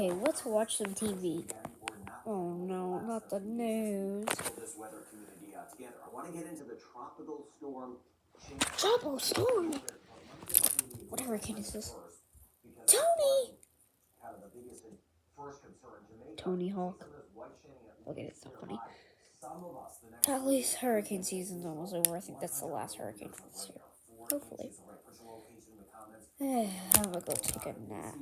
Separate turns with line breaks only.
Okay, let's watch some TV. Oh no, not the news.
This weather community together. I want to get into the tropical storm.
Tropical storm? What hurricane is this? Tony! Tony Hawk. Okay, that's not funny. At least hurricane season's almost over. I think that's the last hurricane for this year. Hopefully. I'm gonna go take a nap.